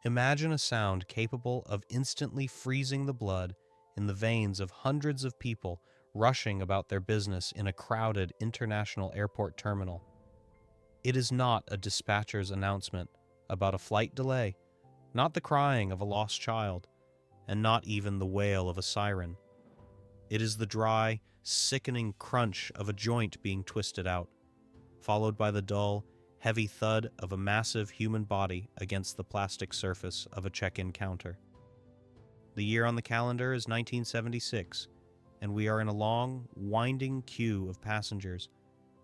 Imagine a sound capable of instantly freezing the blood in the veins of hundreds of people rushing about their business in a crowded international airport terminal. It is not a dispatcher's announcement about a flight delay, not the crying of a lost child, and not even the wail of a siren. It is the dry, sickening crunch of a joint being twisted out, followed by the dull, heavy thud of a massive human body against the plastic surface of a check-in counter. The year on the calendar is 1976, and we are in a long, winding queue of passengers,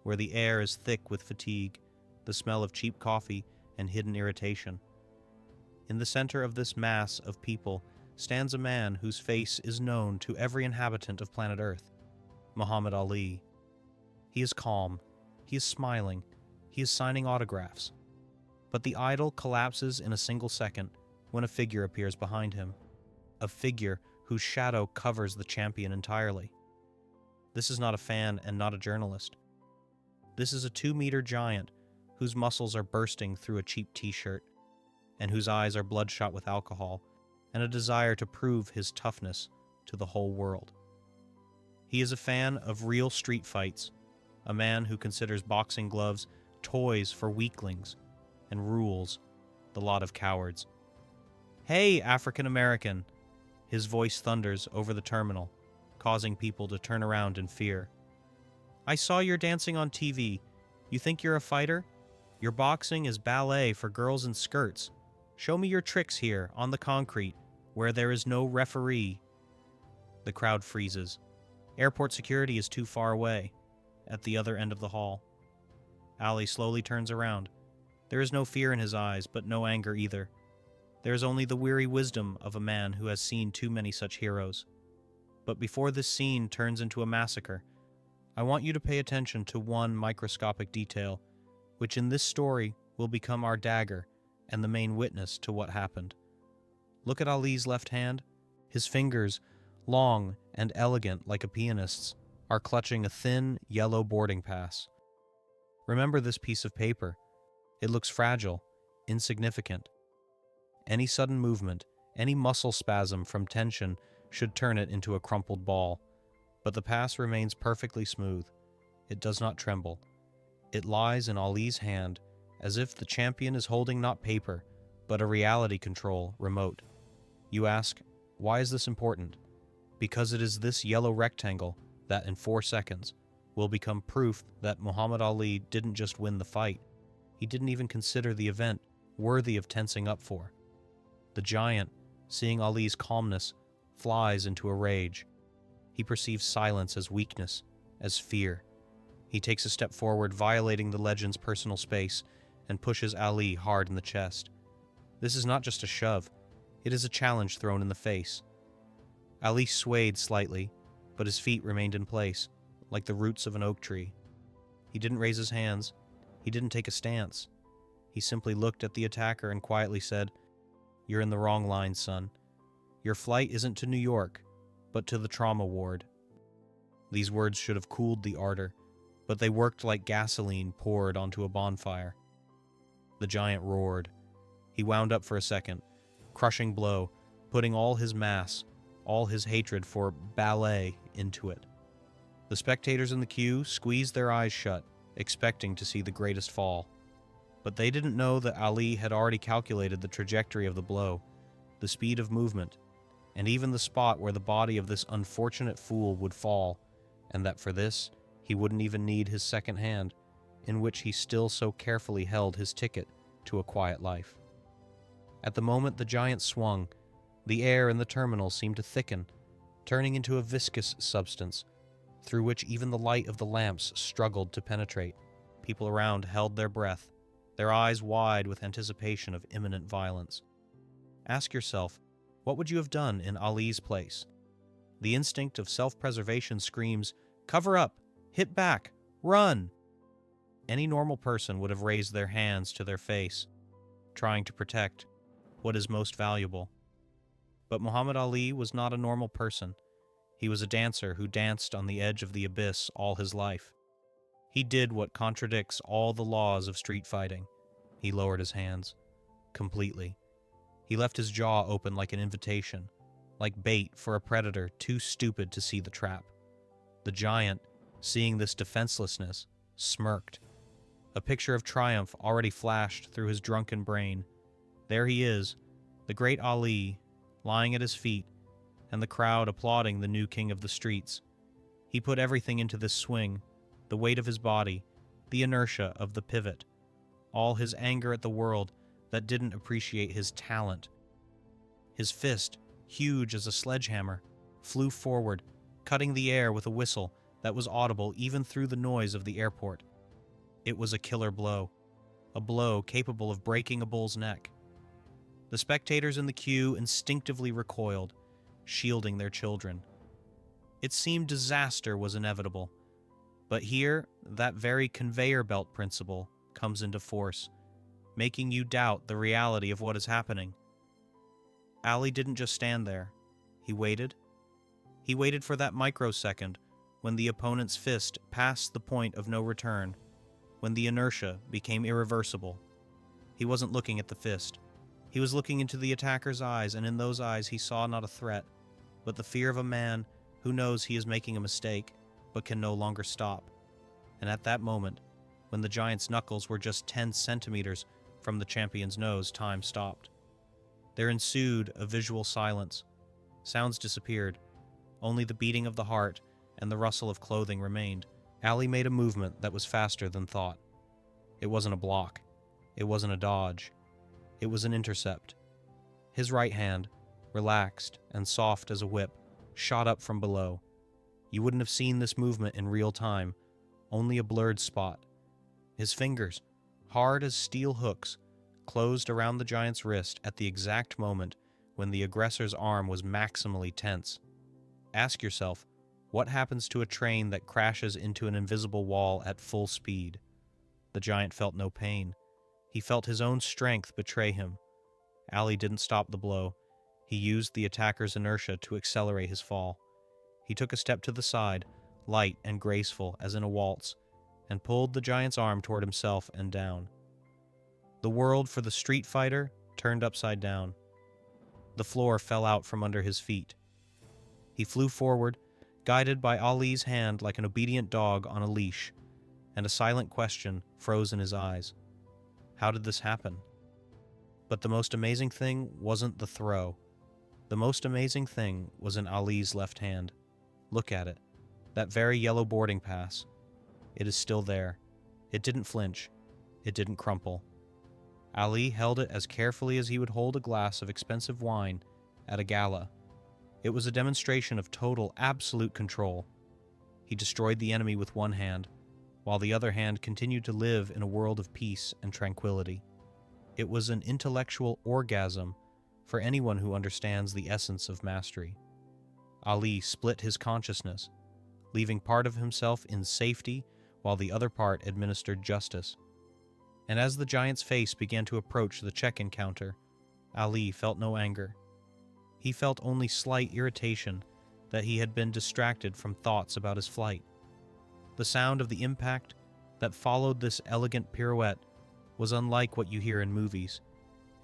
where the air is thick with fatigue, the smell of cheap coffee, and hidden irritation. In the center of this mass of people stands a man whose face is known to every inhabitant of planet Earth, Muhammad Ali. He is calm, he is smiling, he is signing autographs. But the idol collapses in a single second when a figure appears behind him, a figure whose shadow covers the champion entirely. This is not a fan and not a journalist. This is a 2-meter giant whose muscles are bursting through a cheap t-shirt, and whose eyes are bloodshot with alcohol and a desire to prove his toughness to the whole world. He is a fan of real street fights, a man who considers boxing gloves toys for weaklings and rules the lot of cowards. "Hey, African American!" His voice thunders over the terminal, causing people to turn around in fear. "I saw your dancing on TV. You think you're a fighter? Your boxing is ballet for girls in skirts. Show me your tricks here on the concrete, where there is no referee." The crowd freezes. Airport security is too far away, at the other end of the hall. Ali slowly turns around. There is no fear in his eyes, but no anger either. There is only the weary wisdom of a man who has seen too many such heroes. But before this scene turns into a massacre, I want you to pay attention to one microscopic detail, which in this story will become our dagger and the main witness to what happened. Look at Ali's left hand. His fingers, long and elegant like a pianist's, are clutching a thin, yellow boarding pass. Remember this piece of paper. It looks fragile, insignificant. Any sudden movement, any muscle spasm from tension should turn it into a crumpled ball. But the pass remains perfectly smooth. It does not tremble. It lies in Ali's hand, as if the champion is holding not paper, but a reality control remote. You ask, why is this important? Because it is this yellow rectangle that in 4 seconds will become proof that Muhammad Ali didn't just win the fight. He didn't even consider the event worthy of tensing up for. The giant, seeing Ali's calmness, flies into a rage. He perceives silence as weakness, as fear. He takes a step forward, violating the legend's personal space, and pushes Ali hard in the chest. This is not just a shove. It is a challenge thrown in the face. Ali swayed slightly, but his feet remained in place, like the roots of an oak tree. He didn't raise his hands. He didn't take a stance. He simply looked at the attacker and quietly said, "You're in the wrong line, son. Your flight isn't to New York, but to the trauma ward." These words should have cooled the ardor, but they worked like gasoline poured onto a bonfire. The giant roared. He wound up for a second, crushing blow, putting all his mass, all his hatred for ballet into it. The spectators in the queue squeezed their eyes shut, expecting to see the greatest fall. But they didn't know that Ali had already calculated the trajectory of the blow, the speed of movement, and even the spot where the body of this unfortunate fool would fall, and that for this, he wouldn't even need his second hand, in which he still so carefully held his ticket to a quiet life. At the moment the giant swung, the air in the terminal seemed to thicken, turning into a viscous substance, through which even the light of the lamps struggled to penetrate. People around held their breath, their eyes wide with anticipation of imminent violence. Ask yourself, what would you have done in Ali's place? The instinct of self-preservation screams, "Cover up! Hit back! Run!" Any normal person would have raised their hands to their face, trying to protect what is most valuable. But Muhammad Ali was not a normal person. He was a dancer who danced on the edge of the abyss all his life. He did what contradicts all the laws of street fighting. He lowered his hands. Completely. He left his jaw open like an invitation, like bait for a predator too stupid to see the trap. The giant, seeing this defenselessness, smirked. A picture of triumph already flashed through his drunken brain. There he is, the great Ali, lying at his feet, and the crowd applauding the new king of the streets. He put everything into this swing, the weight of his body, the inertia of the pivot, all his anger at the world that didn't appreciate his talent. His fist, huge as a sledgehammer, flew forward, cutting the air with a whistle that was audible even through the noise of the airport. It was a killer blow, a blow capable of breaking a bull's neck. The spectators in the queue instinctively recoiled, shielding their children. It seemed disaster was inevitable, but here, that very conveyor belt principle comes into force, making you doubt the reality of what is happening. Ali didn't just stand there. He waited. He waited for that microsecond when the opponent's fist passed the point of no return, when the inertia became irreversible. He wasn't looking at the fist. He was looking into the attacker's eyes, and in those eyes he saw not a threat, but the fear of a man who knows he is making a mistake, but can no longer stop. And at that moment, when the giant's knuckles were just 10 centimeters from the champion's nose, time stopped. There ensued a visual silence. Sounds disappeared. Only the beating of the heart and the rustle of clothing remained. Ali made a movement that was faster than thought. It wasn't a block. It wasn't a dodge. It was an intercept. His right hand, relaxed and soft as a whip, shot up from below. You wouldn't have seen this movement in real time, only a blurred spot. His fingers, hard as steel hooks, closed around the giant's wrist at the exact moment when the aggressor's arm was maximally tense. Ask yourself, what happens to a train that crashes into an invisible wall at full speed? The giant felt no pain. He felt his own strength betray him. Ali didn't stop the blow. He used the attacker's inertia to accelerate his fall. He took a step to the side, light and graceful as in a waltz, and pulled the giant's arm toward himself and down. The world for the street fighter turned upside down. The floor fell out from under his feet. He flew forward, guided by Ali's hand like an obedient dog on a leash, and a silent question froze in his eyes. How did this happen? But the most amazing thing wasn't the throw. The most amazing thing was in Ali's left hand. Look at it. That very yellow boarding pass. It is still there. It didn't flinch. It didn't crumple. Ali held it as carefully as he would hold a glass of expensive wine at a gala. It was a demonstration of total, absolute control. He destroyed the enemy with one hand, while the other hand continued to live in a world of peace and tranquility. It was an intellectual orgasm for anyone who understands the essence of mastery. Ali split his consciousness, leaving part of himself in safety while the other part administered justice. And as the giant's face began to approach the check-in counter, Ali felt no anger. He felt only slight irritation that he had been distracted from thoughts about his flight. The sound of the impact that followed this elegant pirouette was unlike what you hear in movies.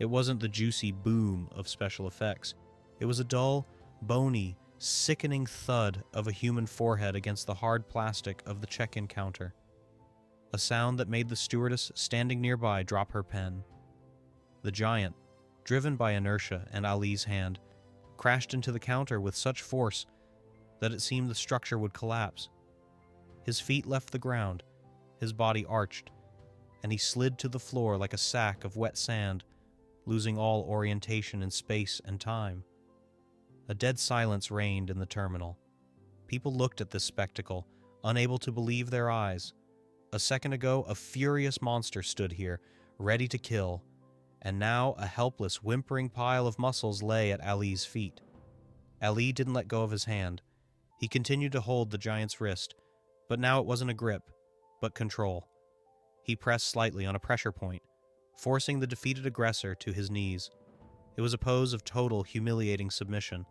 It wasn't the juicy boom of special effects. It was a dull, bony, sickening thud of a human forehead against the hard plastic of the check-in counter. A sound that made the stewardess standing nearby drop her pen. The giant, driven by inertia and Ali's hand, crashed into the counter with such force that it seemed the structure would collapse. His feet left the ground, his body arched, and he slid to the floor like a sack of wet sand, losing all orientation in space and time. A dead silence reigned in the terminal. People looked at this spectacle, unable to believe their eyes. A second ago, a furious monster stood here, ready to kill, and now a helpless, whimpering pile of muscles lay at Ali's feet. Ali didn't let go of his hand. He continued to hold the giant's wrist, but now it wasn't a grip, but control. He pressed slightly on a pressure point, forcing the defeated aggressor to his knees. It was a pose of total, humiliating submission.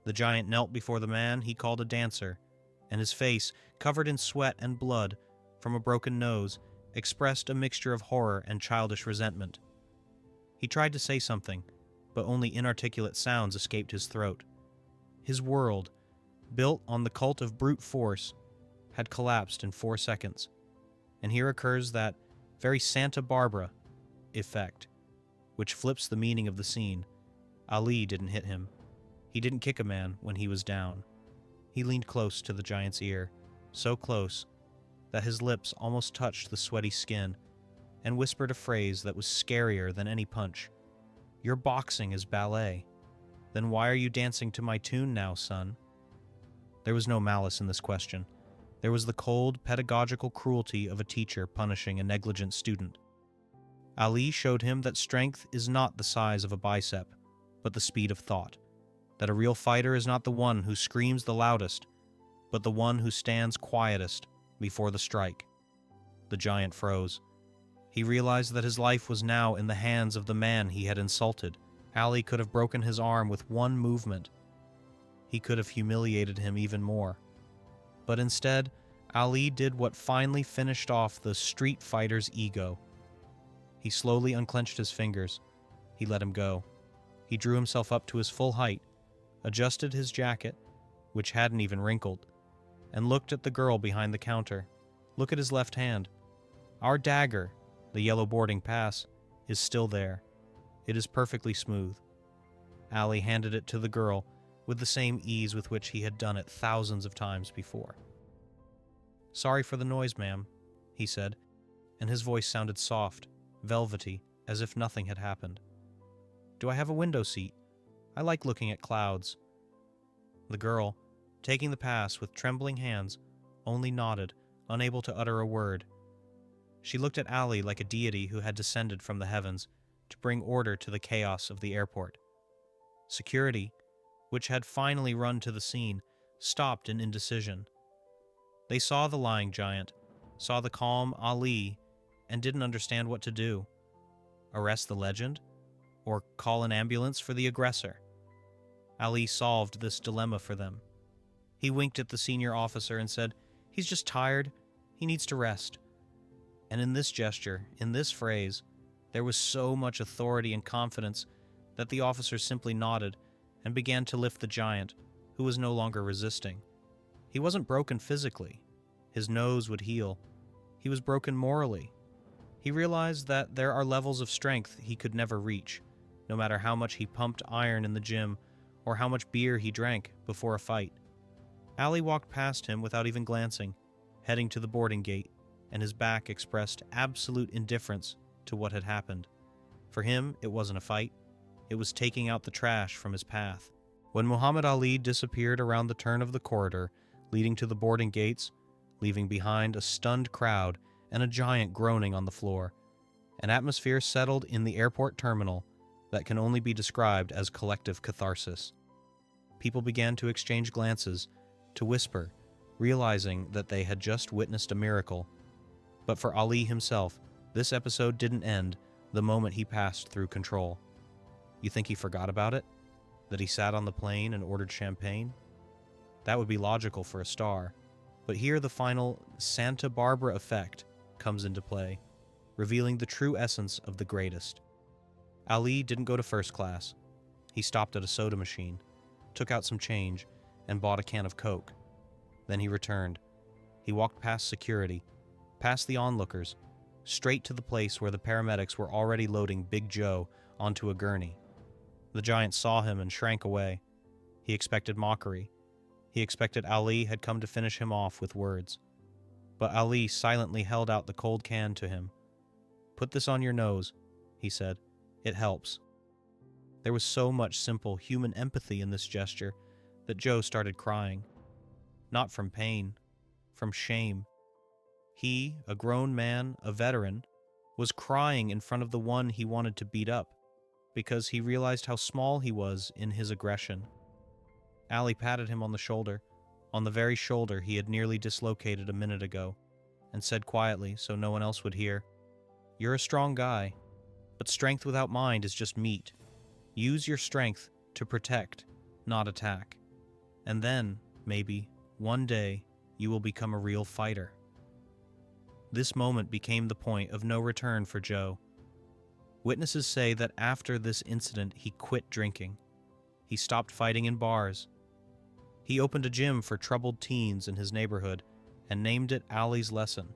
The giant knelt before the man he called a dancer, and his face, covered in sweat and blood from a broken nose, expressed a mixture of horror and childish resentment. He tried to say something, but only inarticulate sounds escaped his throat. His world, built on the cult of brute force, had collapsed in 4 seconds. And here occurs that very Santa Barbara effect, which flips the meaning of the scene. Ali didn't hit him. He didn't kick a man when he was down. He leaned close to the giant's ear, so close that his lips almost touched the sweaty skin, and whispered a phrase that was scarier than any punch. "Your boxing is ballet. Then why are you dancing to my tune now, son?" There was no malice in this question. There was the cold, pedagogical cruelty of a teacher punishing a negligent student. Ali showed him that strength is not the size of a bicep, but the speed of thought. That a real fighter is not the one who screams the loudest, but the one who stands quietest before the strike. The giant froze. He realized that his life was now in the hands of the man he had insulted. Ali could have broken his arm with one movement. He could have humiliated him even more. But instead, Ali did what finally finished off the street fighter's ego. He slowly unclenched his fingers. He let him go. He drew himself up to his full height, adjusted his jacket, which hadn't even wrinkled, and looked at the girl behind the counter. Look at his left hand. Our dagger, the yellow boarding pass, is still there. It is perfectly smooth. Ali handed it to the girl with the same ease with which he had done it thousands of times before. "Sorry for the noise, ma'am," he said, and his voice sounded soft, velvety, as if nothing had happened. "Do I have a window seat? I like looking at clouds." The girl, taking the pass with trembling hands, only nodded, unable to utter a word. She looked at Ali like a deity who had descended from the heavens to bring order to the chaos of the airport. Security, which had finally run to the scene, stopped in indecision. They saw the lying giant, saw the calm Ali, and didn't understand what to do. Arrest the legend? Or call an ambulance for the aggressor? Ali solved this dilemma for them. He winked at the senior officer and said, "He's just tired. He needs to rest." And in this gesture, in this phrase, there was so much authority and confidence that the officer simply nodded and began to lift the giant, who was no longer resisting. He wasn't broken physically. His nose would heal. He was broken morally. He realized that there are levels of strength he could never reach, no matter how much he pumped iron in the gym or how much beer he drank before a fight. Ali walked past him without even glancing, heading to the boarding gate, and his back expressed absolute indifference to what had happened. For him, it wasn't a fight. It was taking out the trash from his path. When Muhammad Ali disappeared around the turn of the corridor leading to the boarding gates, leaving behind a stunned crowd and a giant groaning on the floor, an atmosphere settled in the airport terminal that can only be described as collective catharsis. People began to exchange glances, to whisper, realizing that they had just witnessed a miracle. But for Ali himself, this episode didn't end the moment he passed through control. You think he forgot about it? That he sat on the plane and ordered champagne? That would be logical for a star. But here the final Santa Barbara effect comes into play, revealing the true essence of the greatest. Ali didn't go to first class. He stopped at a soda machine, took out some change, and bought a can of Coke. Then he returned. He walked past security, past the onlookers, straight to the place where the paramedics were already loading Big Joe onto a gurney. The giant saw him and shrank away. He expected mockery. He expected Ali had come to finish him off with words. But Ali silently held out the cold can to him. "Put this on your nose," he said. "It helps." There was so much simple human empathy in this gesture that Joe started crying. Not from pain, from shame. He, a grown man, a veteran, was crying in front of the one he wanted to beat up, because he realized how small he was in his aggression. Ali patted him on the shoulder, on the very shoulder he had nearly dislocated a minute ago, and said quietly, so no one else would hear, "You're a strong guy, but strength without mind is just meat. Use your strength to protect, not attack. And then, maybe, one day, you will become a real fighter." This moment became the point of no return for Joe. Witnesses say that after this incident, he quit drinking. He stopped fighting in bars. He opened a gym for troubled teens in his neighborhood and named it Ali's Lesson.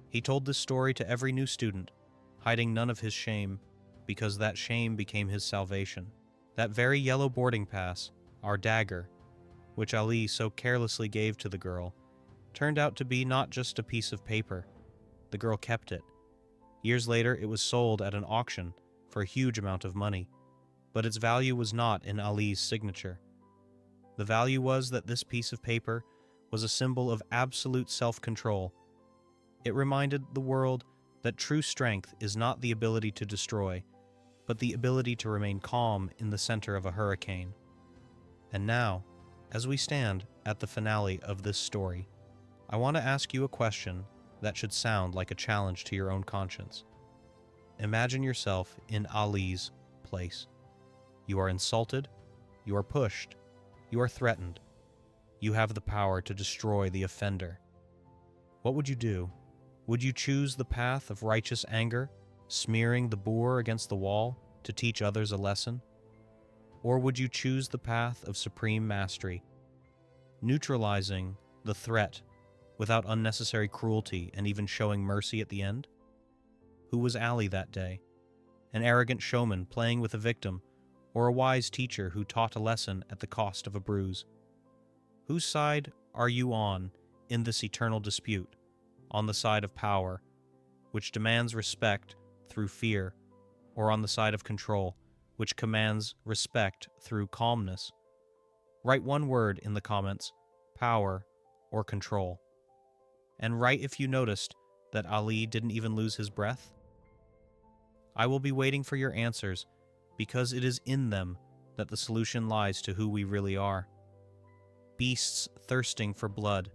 He told this story to every new student, hiding none of his shame, because that shame became his salvation. That very yellow boarding pass, our dagger, which Ali so carelessly gave to the girl, turned out to be not just a piece of paper. The girl kept it. Years later, it was sold at an auction for a huge amount of money, but its value was not in Ali's signature. The value was that this piece of paper was a symbol of absolute self-control. It reminded the world that true strength is not the ability to destroy, but the ability to remain calm in the center of a hurricane. And now, as we stand at the finale of this story, I want to ask you a question that should sound like a challenge to your own conscience. Imagine yourself in Ali's place. You are insulted, you are pushed, you are threatened. You have the power to destroy the offender. What would you do? Would you choose the path of righteous anger, smearing the boor against the wall to teach others a lesson? Or would you choose the path of supreme mastery, neutralizing the threat without unnecessary cruelty and even showing mercy at the end? Who was Ali that day? An arrogant showman playing with a victim, or a wise teacher who taught a lesson at the cost of a bruise? Whose side are you on in this eternal dispute? On the side of power, which demands respect through fear, or on the side of control, which commands respect through calmness? Write one word in the comments: power or control. And write if you noticed that Ali didn't even lose his breath. I will be waiting for your answers, because it is in them that the solution lies to who we really are. Beasts thirsting for blood,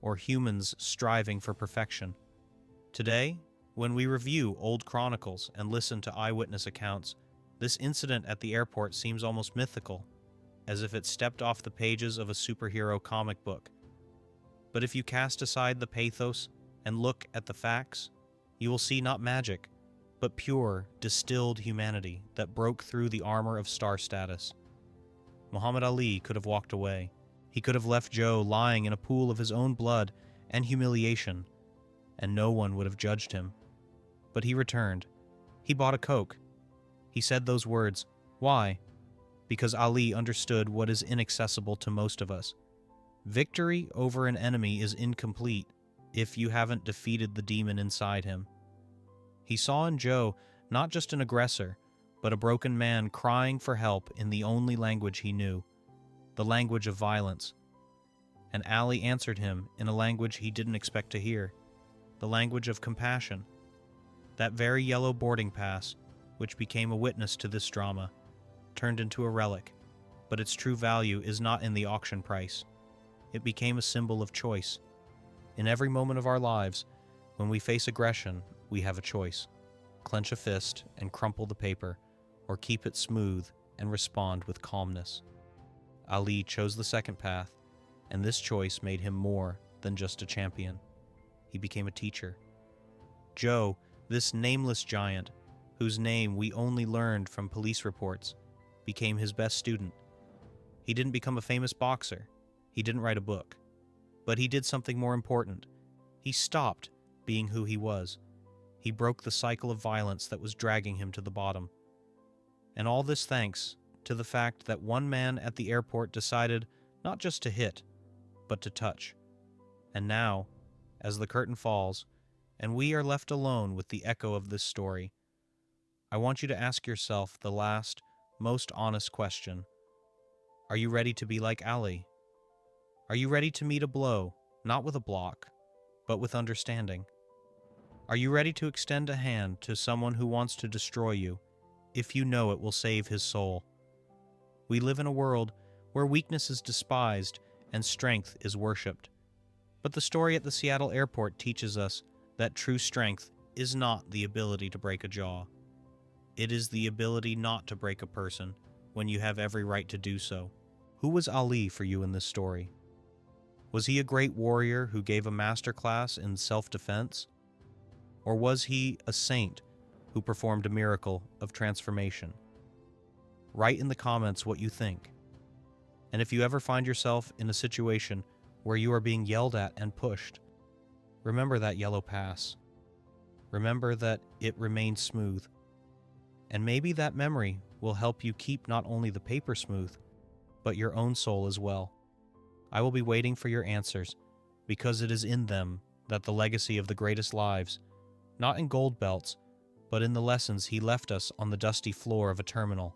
or humans striving for perfection. Today, when we review old chronicles and listen to eyewitness accounts, this incident at the airport seems almost mythical, as if it stepped off the pages of a superhero comic book. But if you cast aside the pathos and look at the facts, you will see not magic, but pure, distilled humanity that broke through the armor of star status. Muhammad Ali could have walked away. He could have left Joe lying in a pool of his own blood and humiliation, and no one would have judged him. But he returned. He bought a Coke. He said those words. Why? Because Ali understood what is inaccessible to most of us. Victory over an enemy is incomplete if you haven't defeated the demon inside him. He saw in Joe not just an aggressor, but a broken man crying for help in the only language he knew, the language of violence. And Ali answered him in a language he didn't expect to hear, the language of compassion. That very yellow boarding pass, which became a witness to this drama, turned into a relic, but its true value is not in the auction price. It became a symbol of choice. In every moment of our lives, when we face aggression, we have a choice. Clench a fist and crumple the paper, or keep it smooth and respond with calmness. Ali chose the second path, and this choice made him more than just a champion. He became a teacher. Joe, this nameless giant, whose name we only learned from police reports, became his best student. He didn't become a famous boxer. He didn't write a book. But he did something more important. He stopped being who he was. He broke the cycle of violence that was dragging him to the bottom. And all this thanks to the fact that one man at the airport decided not just to hit, but to touch. And now, as the curtain falls, and we are left alone with the echo of this story, I want you to ask yourself the last, most honest question. Are you ready to be like Ali? Are you ready to meet a blow, not with a block, but with understanding? Are you ready to extend a hand to someone who wants to destroy you, if you know it will save his soul? We live in a world where weakness is despised and strength is worshipped. But the story at the Seattle airport teaches us that true strength is not the ability to break a jaw. It is the ability not to break a person when you have every right to do so. Who was Ali for you in this story? Was he a great warrior who gave a master class in self-defense? Or was he a saint who performed a miracle of transformation. Write in the comments what you think. And if you ever find yourself in a situation where you are being yelled at and pushed, remember that yellow pass. Remember that it remained smooth. And maybe that memory will help you keep not only the paper smooth, but your own soul as well. I will be waiting for your answers, because it is in them that the legacy of the greatest lives, not in gold belts, but in the lessons he left us on the dusty floor of a terminal,